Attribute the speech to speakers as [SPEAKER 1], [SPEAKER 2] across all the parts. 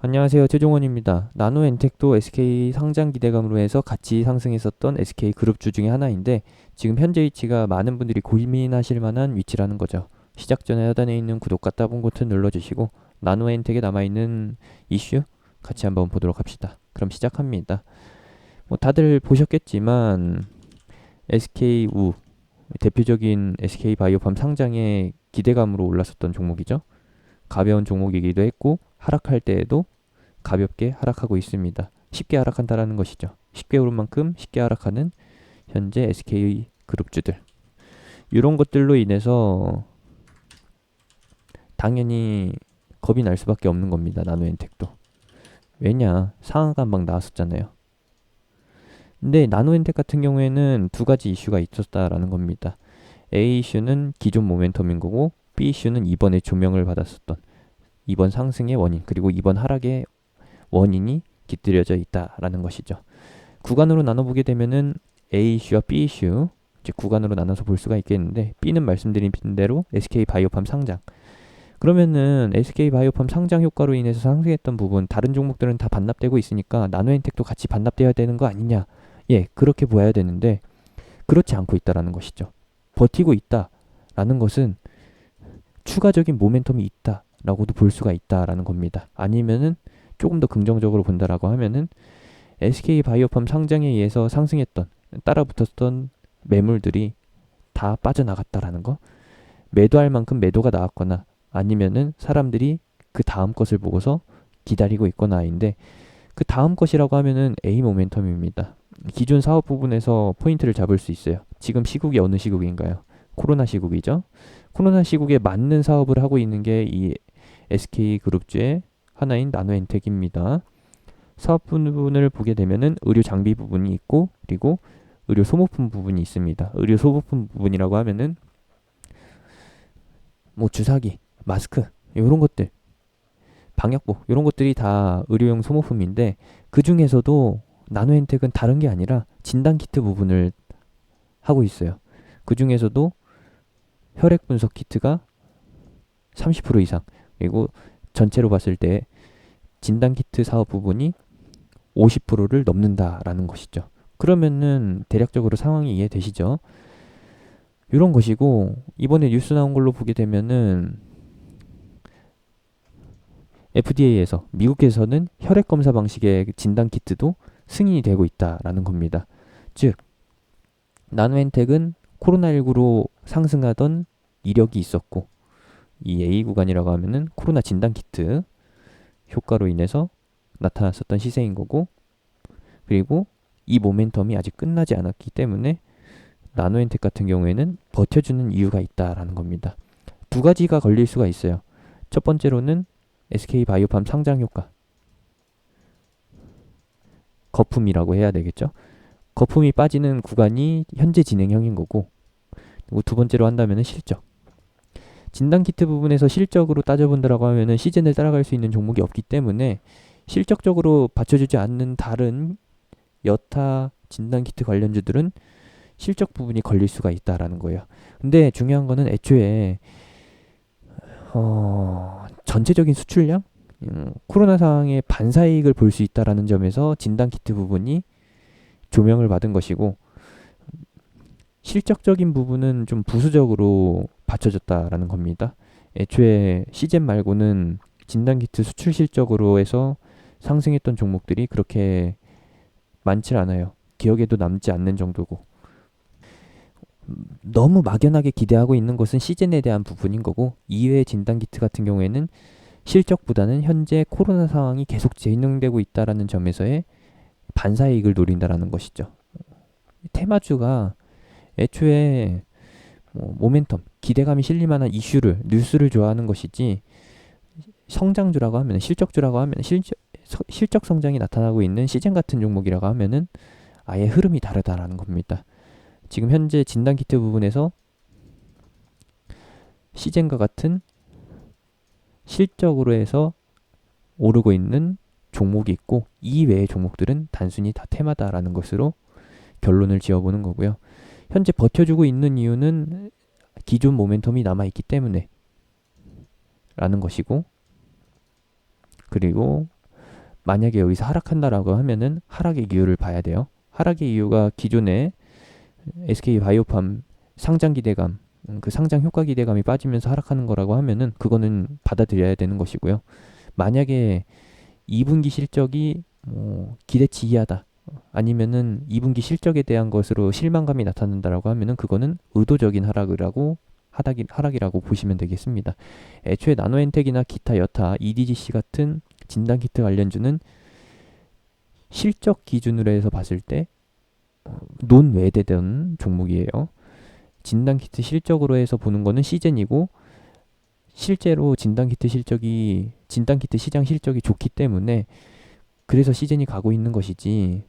[SPEAKER 1] 안녕하세요. 최종원입니다. 나노엔텍도 SK 상장 기대감으로 해서 같이 상승했었던 SK 그룹주 중에 하나인데 지금 현재 위치가 많은 분들이 고민하실 만한 위치라는 거죠. 시작 전에 하단에 있는 구독과 따봉 버튼 눌러주시고 나노엔텍에 남아있는 이슈 같이 한번 보도록 합시다. 그럼 시작합니다. 뭐 다들 보셨겠지만 SK우 대표적인 SK바이오팜 상장의 기대감으로 올랐었던 종목이죠. 가벼운 종목이기도 했고 하락할 때에도 가볍게 하락하고 있습니다. 쉽게 하락한다라는 것이죠. 쉽게 오른 만큼 쉽게 하락하는 현재 SK 그룹주들. 이런 것들로 인해서 당연히 겁이 날 수밖에 없는 겁니다. 나노엔텍도. 왜냐? 상한가 막 나왔었잖아요. 근데 나노엔텍 같은 경우에는 두 가지 이슈가 있었다라는 겁니다. A 이슈는 기존 모멘텀인 거고 B 이슈는 이번에 조명을 받았었던 이번 상승의 원인 그리고 이번 하락의 원인이 깃들여져 있다라는 것이죠. 구간으로 나눠보게 되면은 A 이슈와 B 이슈 이제 구간으로 나눠서 볼 수가 있겠는데 B는 말씀드린 대로 SK 바이오팜 상장. 그러면은 SK 바이오팜 상장 효과로 인해서 상승했던 부분 다른 종목들은 다 반납되고 있으니까 나노엔텍도 같이 반납돼야 되는 거 아니냐? 예, 그렇게 보아야 되는데 그렇지 않고 있다라는 것이죠. 버티고 있다라는 것은 추가적인 모멘텀이 있다라고도 볼 수가 있다라는 겁니다. 아니면은 조금 더 긍정적으로 본다라고 하면은 SK 바이오팜 상장에 의해서 상승했던 따라붙었던 매물들이 다 빠져나갔다라는 거. 매도할 만큼 매도가 나왔거나 아니면은 사람들이 그 다음 것을 보고서 기다리고 있거나인데 그 다음 것이라고 하면은 A 모멘텀입니다. 기존 사업 부분에서 포인트를 잡을 수 있어요. 지금 시국이 어느 시국인가요? 코로나 시국이죠. 코로나 시국에 맞는 사업을 하고 있는 게 이 SK그룹주의 하나인 나노엔텍입니다. 사업 부분을 보게 되면은 의료 장비 부분이 있고 그리고 의료 소모품 부분이 있습니다. 의료 소모품 부분이라고 하면은 뭐 주사기, 마스크 이런 것들, 방역복 이런 것들이 다 의료용 소모품인데 그 중에서도 나노엔텍은 다른 게 아니라 진단 키트 부분을 하고 있어요. 그 중에서도 혈액 분석 키트가 30% 이상 그리고 전체로 봤을 때 진단 키트 사업 부분이 50%를 넘는다라는 것이죠. 그러면은 대략적으로 상황이 이해되시죠? 이런 것이고 이번에 뉴스 나온 걸로 보게 되면은 FDA에서 미국에서는 혈액 검사 방식의 진단 키트도 승인이 되고 있다라는 겁니다. 즉 나노엔텍은 코로나19로 상승하던 이력이 있었고 이 A 구간이라고 하면은 코로나 진단 키트 효과로 인해서 나타났었던 시세인 거고 그리고 이 모멘텀이 아직 끝나지 않았기 때문에 나노엔텍 같은 경우에는 버텨주는 이유가 있다라는 겁니다. 두 가지가 걸릴 수가 있어요. 첫 번째로는 SK 바이오팜 상장 효과. 거품이라고 해야 되겠죠. 거품이 빠지는 구간이 현재 진행형인 거고 그리고 두 번째로 한다면 실적. 진단키트 부분에서 실적으로 따져본다라고 하면 시즌을 따라갈 수 있는 종목이 없기 때문에 실적적으로 받쳐주지 않는 다른 여타 진단키트 관련주들은 실적 부분이 걸릴 수가 있다라는 거예요. 근데 중요한 거는 애초에 전체적인 수출량 코로나 상황의 반사이익을 볼 수 있다라는 점에서 진단키트 부분이 조명을 받은 것이고 실적적인 부분은 좀 부수적으로 받쳐졌다라는 겁니다. 애초에 시젠 말고는 진단키트 수출 실적으로 해서 상승했던 종목들이 그렇게 많지 않아요. 기억에도 남지 않는 정도고 너무 막연하게 기대하고 있는 것은 시즌에 대한 부분인 거고 이외의 진단키트 같은 경우에는 실적보다는 현재 코로나 상황이 계속 진행되고 있다라는 점에서의 반사이익을 노린다라는 것이죠. 테마주가 애초에 모멘텀, 기대감이 실릴 만한 이슈를, 뉴스를 좋아하는 것이지 성장주라고 하면 실적주라고 하면 실적 성장이 나타나고 있는 시즌 같은 종목이라고 하면은 아예 흐름이 다르다라는 겁니다. 지금 현재 진단키트 부분에서 시즌과 같은 실적으로 해서 오르고 있는 종목이 있고 이외의 종목들은 단순히 다 테마다라는 것으로 결론을 지어보는 거고요. 현재 버텨주고 있는 이유는 기존 모멘텀이 남아있기 때문에 라는 것이고 그리고 만약에 여기서 하락한다라고 하면은 하락의 이유를 봐야 돼요. 하락의 이유가 기존에 SK 바이오팜 상장 기대감, 그 상장 효과 기대감이 빠지면서 하락하는 거라고 하면은 그거는 받아들여야 되는 것이고요. 만약에 2분기 실적이 기대치 이하다. 아니면은 2분기 실적에 대한 것으로 실망감이 나타난다라고 하면은 그거는 의도적인 하락이라고 보시면 되겠습니다. 애초에 나노엔텍이나 기타 여타 EDGC 같은 진단키트 관련주는 실적 기준으로 해서 봤을 때 논외대던 종목이에요. 진단키트 실적으로 해서 보는 거는 시즌이고 실제로 진단키트 시장 실적이 좋기 때문에 그래서 시즌이 가고 있는 것이지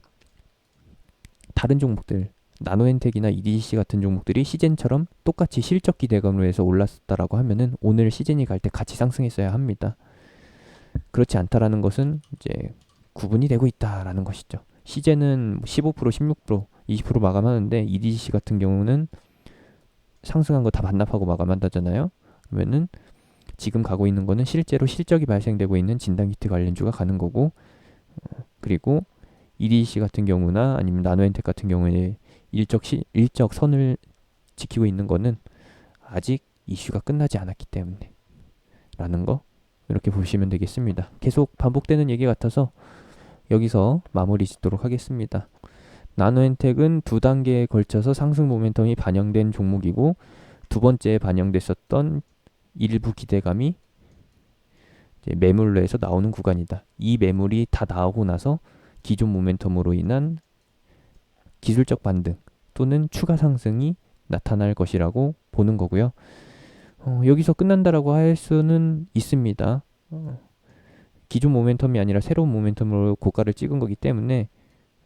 [SPEAKER 1] 다른 종목들 나노엔텍이나 EDC 같은 종목들이 시즌처럼 똑같이 실적 기대감으로 해서 올랐다라고 하면은 오늘 시즌이 갈 때 같이 상승했어야 합니다. 그렇지 않다라는 것은 이제 구분이 되고 있다라는 것이죠. 시즌은 15%, 16%, 20% 마감하는데 EDC 같은 경우는 상승한 거 다 반납하고 마감한다잖아요. 그러면은 지금 가고 있는 거는 실제로 실적이 발생되고 있는 진단키트 관련주가 가는 거고, 그리고 EDC 같은 경우나 아니면 나노엔텍 같은 경우에 일적 선을 지키고 있는 거는 아직 이슈가 끝나지 않았기 때문에 라는 거 이렇게 보시면 되겠습니다. 계속 반복되는 얘기 같아서 여기서 마무리 짓도록 하겠습니다. 나노엔텍은 두 단계에 걸쳐서 상승 모멘텀이 반영된 종목이고 두 번째에 반영됐었던 일부 기대감이 이제 매물로 해서 나오는 구간이다. 이 매물이 다 나오고 나서 기존 모멘텀으로 인한 기술적 반등 또는 추가 상승이 나타날 것이라고 보는 거고요. 여기서 끝난다라고 할 수는 있습니다. 기존 모멘텀이 아니라 새로운 모멘텀으로 고가를 찍은 거기 때문에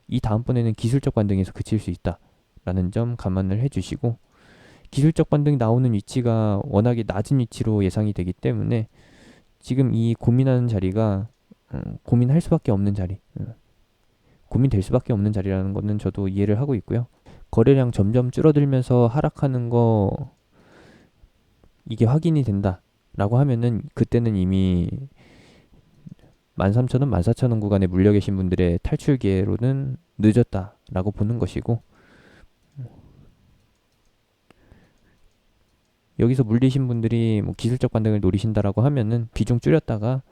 [SPEAKER 1] 이 다음번에는 기술적 반등에서 그칠 수 있다라는 점 감안을 해주시고, 기술적 반등이 나오는 위치가 워낙에 낮은 위치로 예상이 되기 때문에 지금 이 고민하는 자리가 고민할 수밖에 없는 자리, 고민될 수밖에 없는 자리라는 거는 저도 이해를 하고 있고요. 거래량 점점 줄어들면서 하락하는 거 이게 확인이 된다라고 하면은 그때는 이미 13,000원, 14,000원 구간에 물려 계신 분들의 탈출 기회로는 늦었다라고 보는 것이고, 여기서 물리신 분들이 뭐 기술적 반등을 노리신다라고 하면은 비중 줄였다가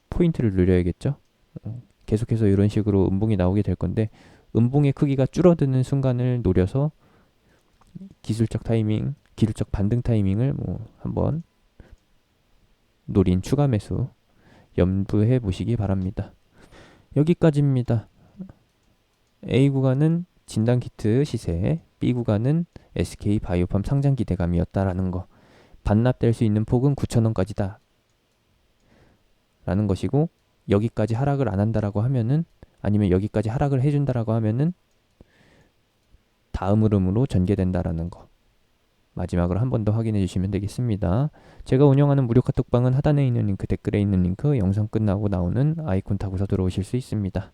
[SPEAKER 1] 포인트를 누려야겠죠. 계속해서 이런 식으로 음봉이 나오게 될 건데 음봉의 크기가 줄어드는 순간을 노려서 기술적 반등 타이밍을 한번 노린 추가 매수 염두해 보시기 바랍니다. 여기까지입니다. A 구간은 진단키트 시세, B 구간은 SK 바이오팜 상장 기대감이었다라는 거, 반납될 수 있는 폭은 9,000원까지다 라는 것이고, 여기까지 하락을 안 한다라고 하면은, 아니면 여기까지 하락을 해준다라고 하면은 다음 흐름으로 전개된다라는 거 마지막으로 한 번 더 확인해 주시면 되겠습니다. 제가 운영하는 무료 카톡방은 하단에 있는 링크, 댓글에 있는 링크, 영상 끝나고 나오는 아이콘 타고서 들어오실 수 있습니다.